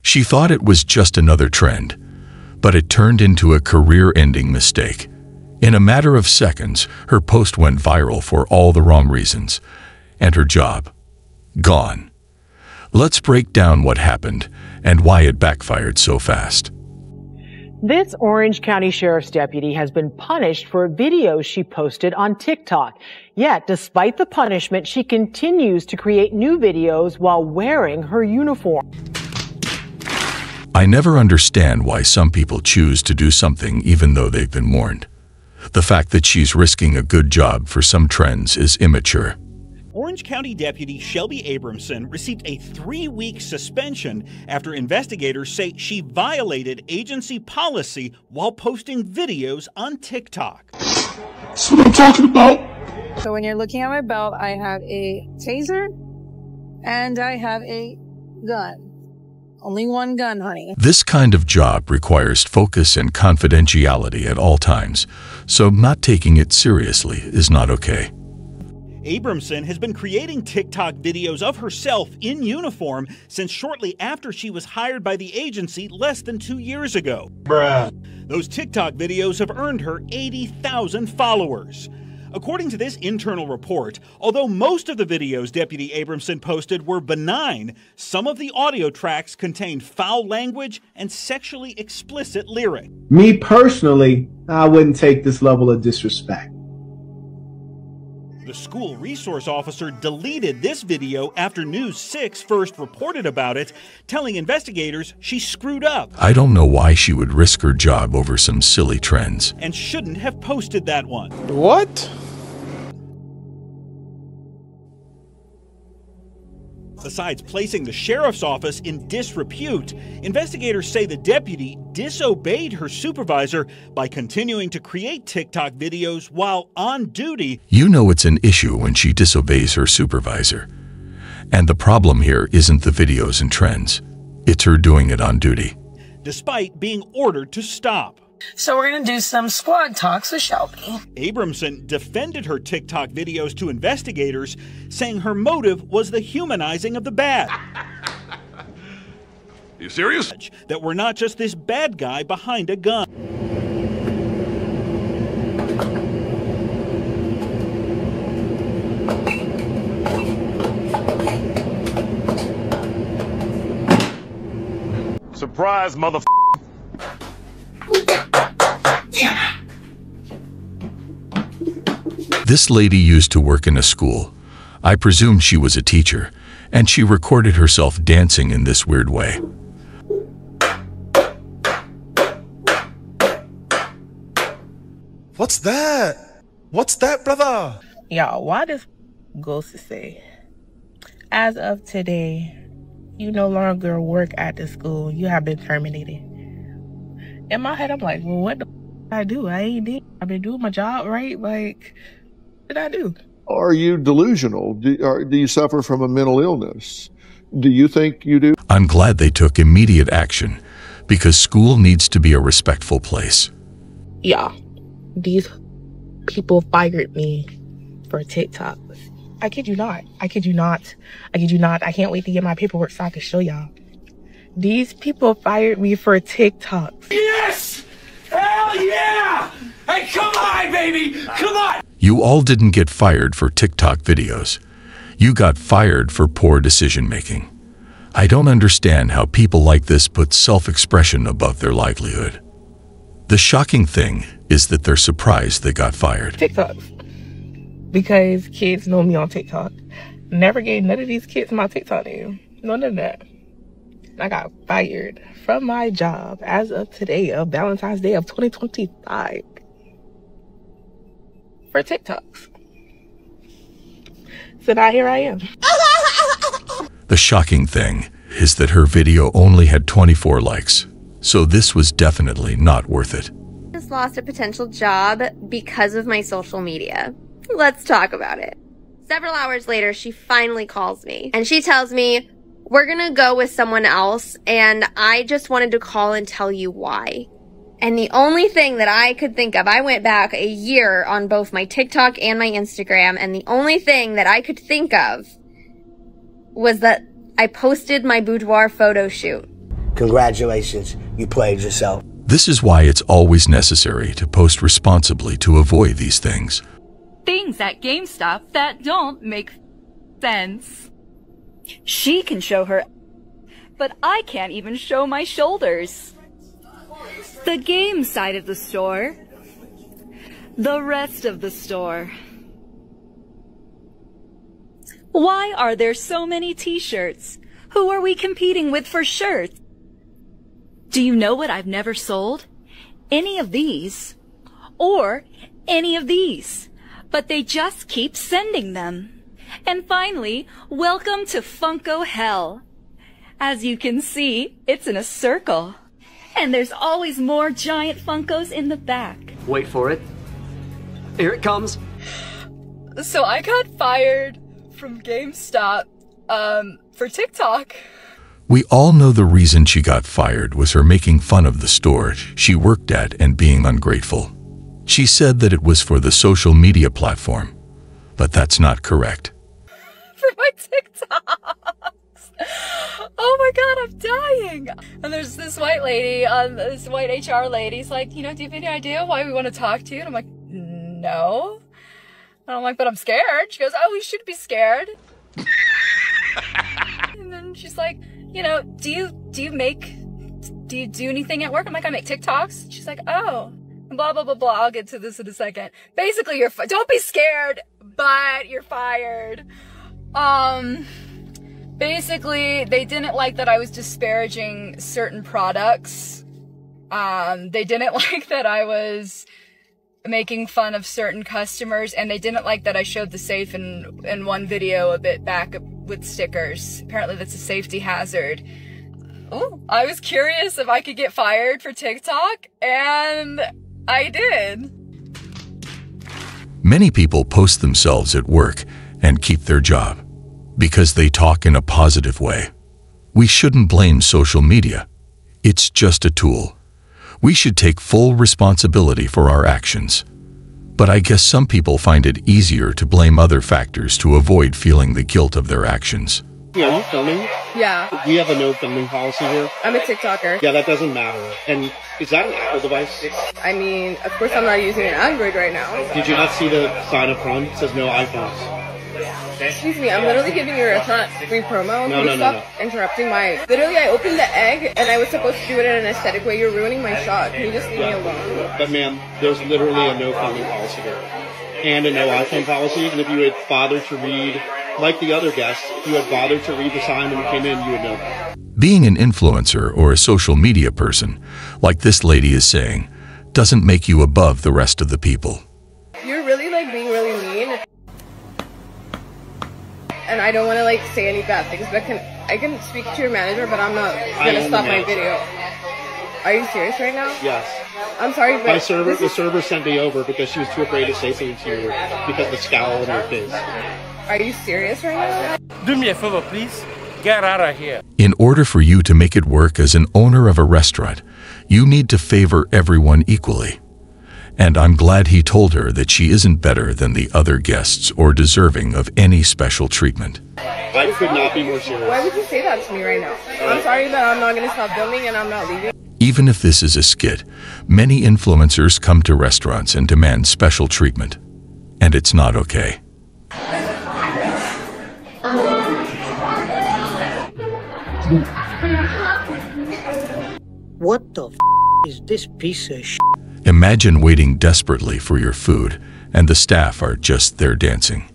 She thought it was just another trend, but it turned into a career-ending mistake. In a matter of seconds, her post went viral for all the wrong reasons, and her job gone. Let's break down what happened and why it backfired so fast. This Orange County Sheriff's deputy has been punished for videos she posted on TikTok. Yet, despite the punishment, she continues to create new videos while wearing her uniform. I never understand why some people choose to do something even though they've been warned. The fact that she's risking a good job for some trends is immature. Orange County Deputy Shelby Abramson received a 3-week suspension after investigators say she violated agency policy while posting videos on TikTok. That's what I'm talking about. So when you're looking at my belt, I have a taser and I have a gun. Only one gun, honey. This kind of job requires focus and confidentiality at all times, so not taking it seriously is not okay. Abramson has been creating TikTok videos of herself in uniform since shortly after she was hired by the agency less than 2 years ago. Bruh. Those TikTok videos have earned her 80,000 followers. According to this internal report, although most of the videos Deputy Abramson posted were benign, some of the audio tracks contained foul language and sexually explicit lyrics. Me personally, I wouldn't take this level of disrespect. The school resource officer deleted this video after News 6 first reported about it, telling investigators she screwed up. I don't know why she would risk her job over some silly trends. And shouldn't have posted that one. What? Besides placing the sheriff's office in disrepute, investigators say the deputy disobeyed her supervisor by continuing to create TikTok videos while on duty. You know it's an issue when she disobeys her supervisor. And the problem here isn't the videos and trends. It's her doing it on duty. Despite being ordered to stop. So we're going to do some squad talks with Shelby. Abramson defended her TikTok videos to investigators, saying her motive was the humanizing of the bad. You serious? That we're not just this bad guy behind a gun. Surprise, motherfucker. This lady used to work in a school. I presume she was a teacher, and she recorded herself dancing in this weird way. What's that? What's that, brother? Y'all, why does goes to say, as of today, you no longer work at the school. You have been terminated. In my head, I'm like, well, what the I do? I ain't did. I've been doing my job, right? Like, what did I do? Are you delusional? Do you suffer from a mental illness? Do you think you do? I'm glad they took immediate action, because school needs to be a respectful place. Yeah, these people fired me for TikTok. I kid you not. I kid you not. I kid you not. I can't wait to get my paperwork so I can show y'all. These people fired me for TikToks. Yes! Hell yeah! Hey, come on, baby! Come on! You all didn't get fired for TikTok videos. You got fired for poor decision-making. I don't understand how people like this put self-expression above their livelihood. The shocking thing is that they're surprised they got fired. TikToks. Because kids know me on TikTok. Never gave none of these kids my TikTok name. None of that. I got fired from my job as of today, of Valentine's Day of 2025. For TikToks. So now here I am. The shocking thing is that her video only had 24 likes, so this was definitely not worth it. Just lost a potential job because of my social media. Let's talk about it. Several hours later, she finally calls me and she tells me, we're gonna go with someone else and I just wanted to call and tell you why. And the only thing that I could think of, I went back a year on both my TikTok and my Instagram, and the only thing that I could think of was that I posted my boudoir photo shoot. Congratulations, you played yourself. This is why it's always necessary to post responsibly to avoid these things. Things at GameStop that don't make sense. She can show her, but I can't even show my shoulders. The game side of the store. The rest of the store. Why are there so many t-shirts? Who are we competing with for shirts? Do you know what I've never sold? Any of these. Or any of these. But they just keep sending them. And finally, welcome to Funko Hell. As you can see, it's in a circle. And there's always more giant Funkos in the back. Wait for it. Here it comes. So I got fired from GameStop, for TikTok. We all know the reason she got fired was her making fun of the store she worked at and being ungrateful. She said that it was for the social media platform, but that's not correct. For my TikToks. Oh my god, I'm dying. And there's this white lady, this white HR lady's like, do you have any idea why we want to talk to you? And I'm like, no. And I'm like, but I'm scared. She goes, oh, we should be scared. And then she's like, do you do anything at work? I'm like, I make TikToks. She's like, oh, blah, blah, blah, blah. I'll get to this in a second. Basically, don't be scared, but you're fired. Basically, they didn't like that I was disparaging certain products. They didn't like that I was making fun of certain customers, and they didn't like that I showed the safe in one video a bit back with stickers. Apparently that's a safety hazard. Oh, I was curious if I could get fired for TikTok, and I did. Many people post themselves at work and keep their job because they talk in a positive way. We shouldn't blame social media. It's just a tool. We should take full responsibility for our actions. But I guess some people find it easier to blame other factors to avoid feeling the guilt of their actions. Yeah, are you filming? Yeah. We have a no filming policy here. I'm a TikToker. Yeah, that doesn't matter. And is that an Apple device? I mean, of course I'm not using an Android right now. Did you not see the sign up front? It says no iPhones. Excuse me, I'm literally giving you a free promo. No, no, stop interrupting my... Literally, I opened the egg, and I was supposed to do it in an aesthetic way. You're ruining my shot. Can you just leave me alone? But ma'am, there's literally a no filming policy here. And a no iPhone policy. And if you had bothered to read, like the other guests, if you had bothered to read the sign when you came in, you would know that. Being an influencer or a social media person, like this lady is saying, doesn't make you above the rest of the people. You're really, being really mean. And I don't want to say any bad things, but I can speak to your manager, but I'm not gonna stop my video. Are you serious right now? Yes. I'm sorry, but the server sent me over because she was too afraid to say something to you because of the scowl in her face. Are you serious right now? Do me a favor, please. Get out of here. In order for you to make it work as an owner of a restaurant, you need to favor everyone equally. And I'm glad he told her that she isn't better than the other guests or deserving of any special treatment. I could not be more serious. Why would you say that to me right now? I'm sorry that I'm not going to stop filming and I'm not leaving. Even if this is a skit, many influencers come to restaurants and demand special treatment. And it's not okay. What the f is this piece of sh**? Imagine waiting desperately for your food, and the staff are just there dancing.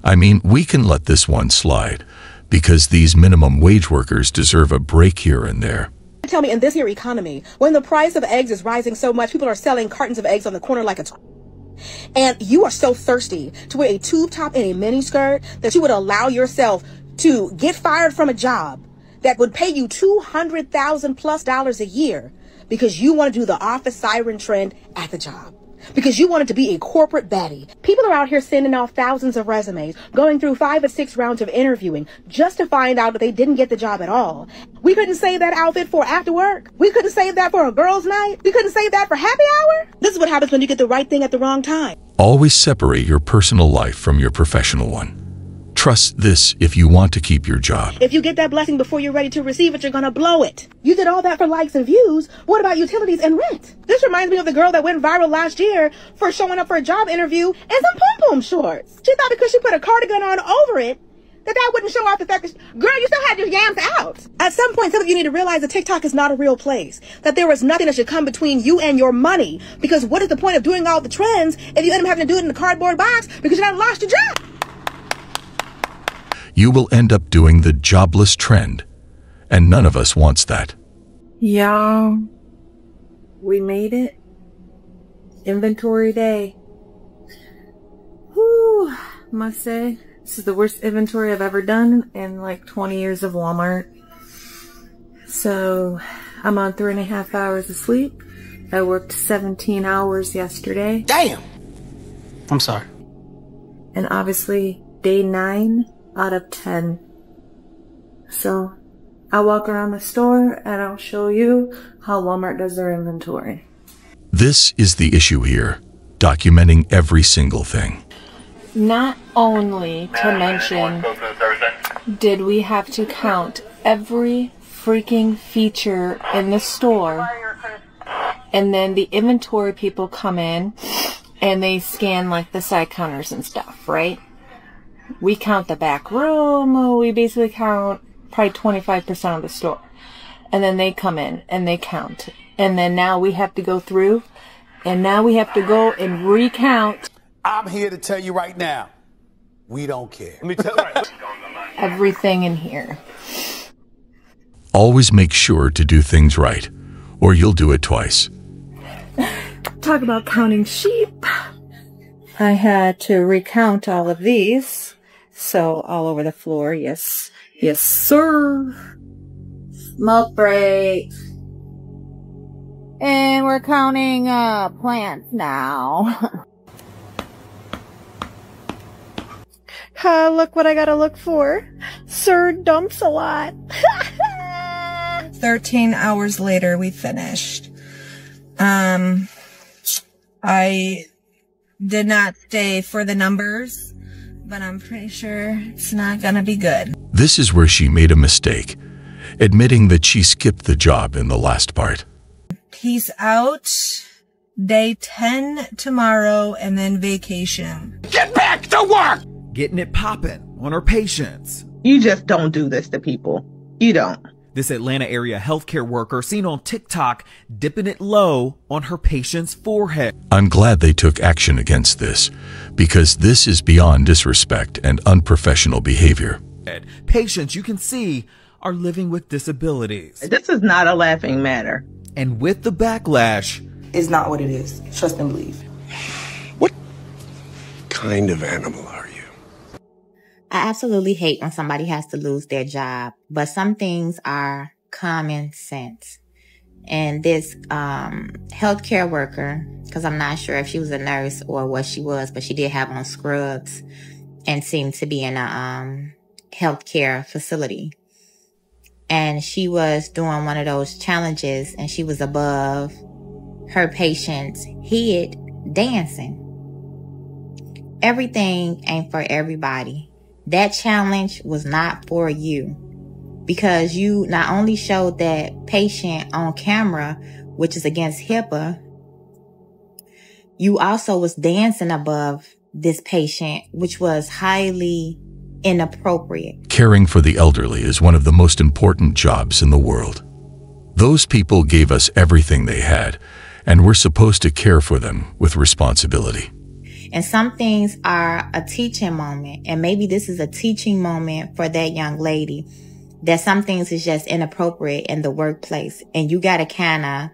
I mean, we can let this one slide, because these minimum wage workers deserve a break here and there. Tell me, in this here economy, when the price of eggs is rising so much, people are selling cartons of eggs on the corner like a and you are so thirsty to wear a tube top and a mini skirt that you would allow yourself to get fired from a job that would pay you $200,000+ a year because you want to do the office siren trend at the job. Because you wanted to be a corporate baddie. People are out here sending off thousands of resumes, going through 5 or 6 rounds of interviewing just to find out that they didn't get the job at all. We couldn't save that outfit for after work. We couldn't save that for a girls' night. We couldn't save that for happy hour. This is what happens when you get the right thing at the wrong time. Always separate your personal life from your professional one. Trust Trust this if you want to keep your job. If you get that blessing before you're ready to receive it, you're gonna blow it. You did all that for likes and views. What about utilities and rent? This reminds me of the girl that went viral last year for showing up for a job interview in some pom-pom shorts. She thought because she put a cardigan on over it, that wouldn't show off the fact that, girl, you still had your yams out. At some point, some of you need to realize that TikTok is not a real place. That there is nothing that should come between you and your money. Because what is the point of doing all the trends if you end up having to do it in a cardboard box because you haven't lost your job? You will end up doing the jobless trend, and none of us wants that. Y'all, we made it. Inventory day. Whew, must say. This is the worst inventory I've ever done in like 20 years of Walmart. So I'm on 3.5 hours of sleep. I worked 17 hours yesterday. Damn! I'm sorry. And obviously day 9 out of 10. So I'll walk around the store and I'll show you how Walmart does their inventory. This is the issue here, documenting every single thing. Not only to mention, did we have to count every freaking feature in the store, and then the inventory people come in and they scan like the side counters and stuff, right? We count the back room, we basically count probably 25% of the store. And then they come in and they count. And then now we have to go through, and now we have to go and recount. I'm here to tell you right now, we don't care. Let me tell you. Everything in here. Always make sure to do things right, or you'll do it twice. Talk about counting sheep. I had to recount all of these. So all over the floor, yes. Yes, sir. Smoke break. And we're counting plants now. Look what I gotta look for. Sir dumps a lot. 13 hours later, we finished. I did not stay for the numbers, but I'm pretty sure it's not gonna be good. This is where she made a mistake, admitting that she skipped the job in the last part. Peace out. Day 10 tomorrow, and then vacation. Get back to work! Getting it poppin' on her patients. You just don't do this to people. You don't. This Atlanta area healthcare worker seen on TikTok dipping it low on her patient's forehead. I'm glad they took action against this, because this is beyond disrespect and unprofessional behavior. Patients, you can see, are living with disabilities. This is not a laughing matter. And with the backlash, it's not what it is. Trust and believe. What kind of animal are you? I absolutely hate when somebody has to lose their job, but some things are common sense. And this healthcare worker, because I'm not sure if she was a nurse or what she was, but she did have on scrubs and seemed to be in a healthcare facility. And she was doing one of those challenges, and she was above her patient's head dancing. Everything ain't for everybody. That challenge was not for you, because you not only showed that patient on camera, which is against HIPAA, you also was dancing above this patient, which was highly inappropriate. Caring for the elderly is one of the most important jobs in the world. Those people gave us everything they had, and we're supposed to care for them with responsibility. And some things are a teaching moment, and maybe this is a teaching moment for that young lady, that some things is just inappropriate in the workplace, and you got to kind of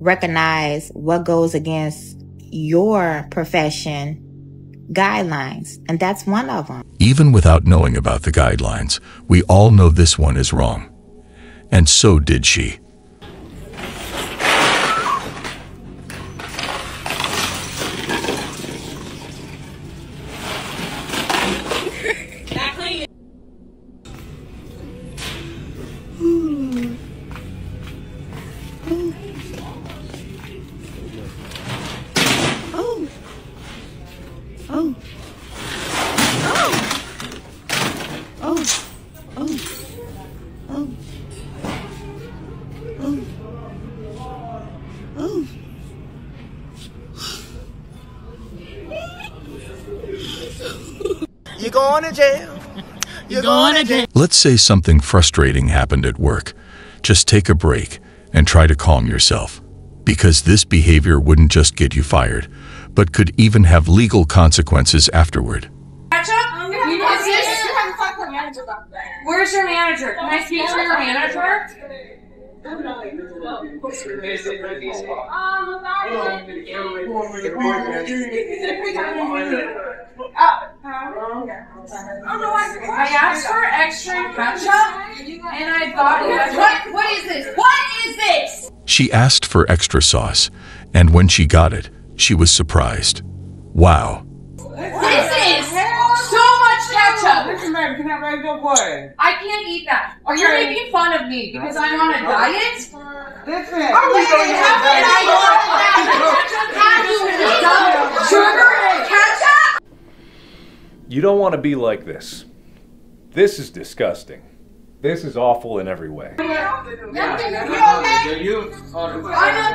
recognize what goes against your profession guidelines, and that's one of them. Even without knowing about the guidelines, we all know this one is wrong. And so did she. going to jail. You're going to jail. Let's say something frustrating happened at work. Just take a break and try to calm yourself, because this behavior wouldn't just get you fired, but could even have legal consequences afterward. Where's your manager? Can I speak to your manager? I asked for extra ketchup, and I thought, what is this? What is this? She asked for extra sauce, and when she got it, she was surprised. Wow. This is so much ketchup. Listen, baby, can I go quiet? I can't eat that. Are you making fun of me because I'm on a diet? Listen. Sugar and ketchup? You don't want to be like this. This is disgusting. This is awful in every way. I'm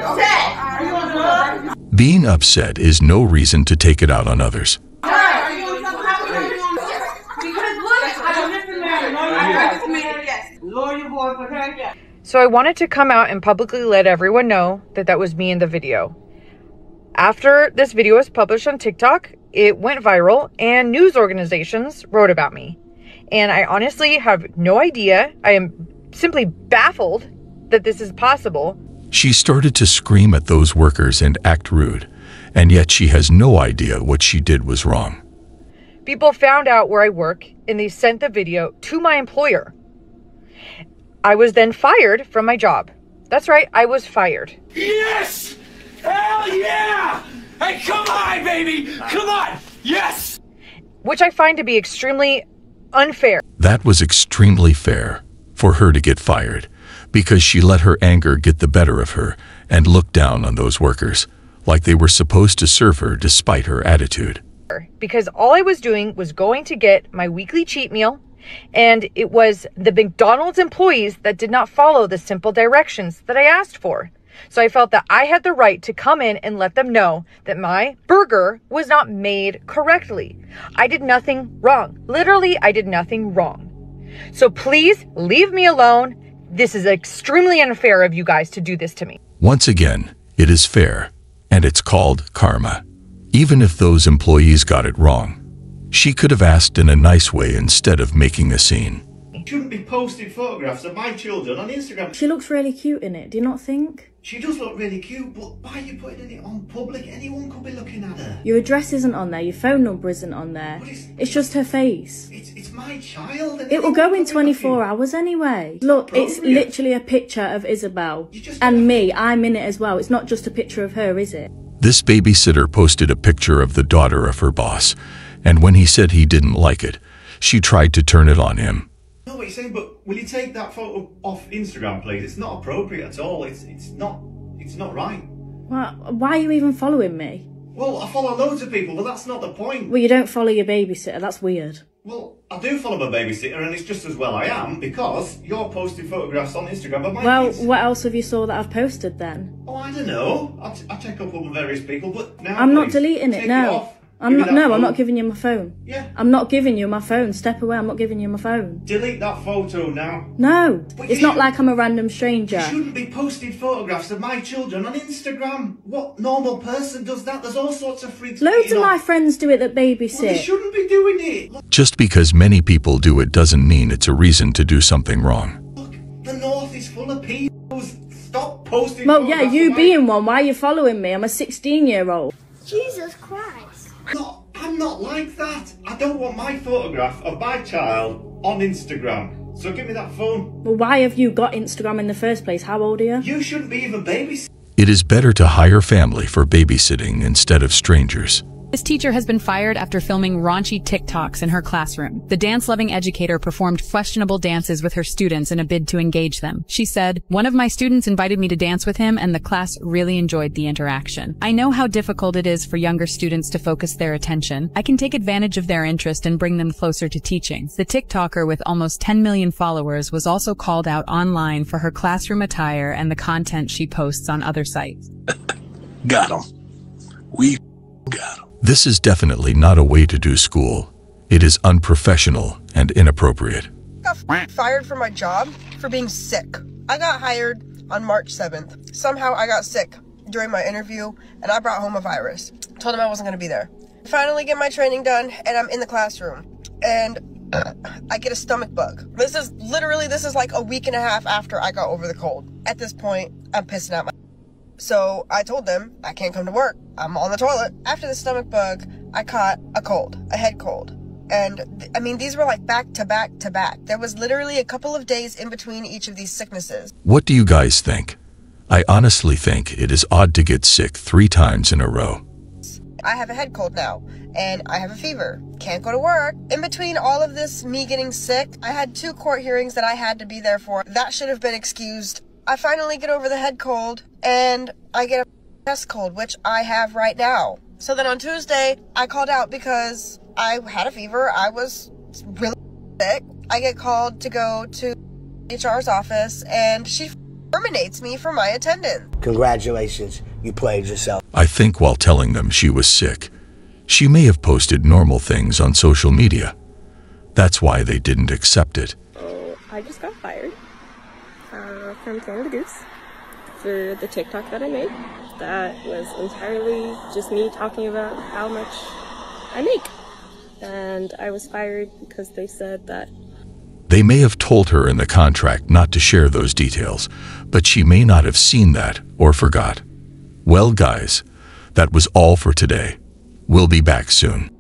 upset. Being upset is no reason to take it out on others. So I wanted to come out and publicly let everyone know that that was me in the video. After this video was published on TikTok, it went viral and news organizations wrote about me. And I honestly have no idea. I am simply baffled that this is possible. She started to scream at those workers and act rude, and yet she has no idea what she did was wrong. People found out where I work and they sent the video to my employer. I was then fired from my job. That's right, I was fired. Yes! Hell yeah! Hey, come on, baby! Come on! Yes! Which I find to be extremely unfair. That was extremely fair for her to get fired, because she let her anger get the better of her and looked down on those workers like they were supposed to serve her despite her attitude. Because all I was doing was going to get my weekly cheat meal, and it was the McDonald's employees that did not follow the simple directions that I asked for. So I felt that I had the right to come in and let them know that my burger was not made correctly. I did nothing wrong. Literally, I did nothing wrong. So please leave me alone. This is extremely unfair of you guys to do this to me. Once again, it is fair, and it's called karma. Even if those employees got it wrong, she could have asked in a nice way instead of making a scene. Shouldn't be posting photographs of my children on Instagram. She looks really cute in it, do you not think? She does look really cute, but why are you putting it on public? Anyone could be looking at her. Your address isn't on there, your phone number isn't on there. It's just her face. It's my child. It will go in 24 hours anyway. Look, it's literally a picture of Isabel. And me, I'm in it as well. It's not just a picture of her, is it? This babysitter posted a picture of the daughter of her boss, and when he said he didn't like it, she tried to turn it on him. No, what you're saying, but will you take that photo off Instagram, please? It's not appropriate at all. It's not right. Well, why are you even following me? Well, I follow loads of people, but that's not the point. Well, you don't follow your babysitter. That's weird. Well, I do follow my babysitter, and it's just as well I am, because you're posting photographs on Instagram of my kids. Well, what else have you saw that I've posted then? Oh, I don't know. I check up on various people, but now I'm not deleting it, no. It off. I'm not giving you my phone. Yeah. I'm not giving you my phone. Step away, I'm not giving you my phone. Delete that photo now. No, it's not like I'm a random stranger. You shouldn't be posting photographs of my children on Instagram. What normal person does that? There's all sorts of freaks. Loads of my friends do it that babysit. Well, they shouldn't be doing it. Just because many people do it doesn't mean it's a reason to do something wrong. Look, the North is full of pedos. Stop posting Well, yeah, photographs you of being one, why are you following me? I'm a 16-year-old. Jesus Christ. I'm not like that. I don't want my photograph of my child on Instagram. So give me that phone. Well, why have you got Instagram in the first place? How old are you? You shouldn't be even babysitting. It is better to hire family for babysitting instead of strangers. This teacher has been fired after filming raunchy TikToks in her classroom. The dance-loving educator performed questionable dances with her students in a bid to engage them. She said, "One of my students invited me to dance with him and the class really enjoyed the interaction. I know how difficult it is for younger students to focus their attention. I can take advantage of their interest and bring them closer to teaching." The TikToker with almost 10 million followers was also called out online for her classroom attire and the content she posts on other sites. Got him. We got him. This is definitely not a way to do school. It is unprofessional and inappropriate. I got fired from my job for being sick. I got hired on March 7th. Somehow I got sick during my interview and I brought home a virus. Told them I wasn't going to be there. Finally get my training done and I'm in the classroom and I get a stomach bug. This is like a week and a half after I got over the cold. At this point, I'm pissing out my... So I told them I can't come to work. I'm on the toilet. After the stomach bug, I caught a cold, a head cold. And I mean, these were like back to back to back. There was literally a couple of days in between each of these sicknesses. What do you guys think? I honestly think it is odd to get sick 3 times in a row. I have a head cold now, and I have a fever. Can't go to work. In between all of this, me getting sick, I had 2 court hearings that I had to be there for. That should have been excused. I finally get over the head cold, and I get a chest cold, which I have right now. So then on Tuesday, I called out because I had a fever. I was really sick. I get called to go to HR's office, and she terminates me for my attendance. Congratulations, you played yourself. I think while telling them she was sick, she may have posted normal things on social media. That's why they didn't accept it. I just got fired from Canada Goose for the TikTok that I made. That was entirely just me talking about how much I make. And I was fired because they said that they may have told her in the contract not to share those details, but she may not have seen that or forgot. Well, guys, that was all for today. We'll be back soon.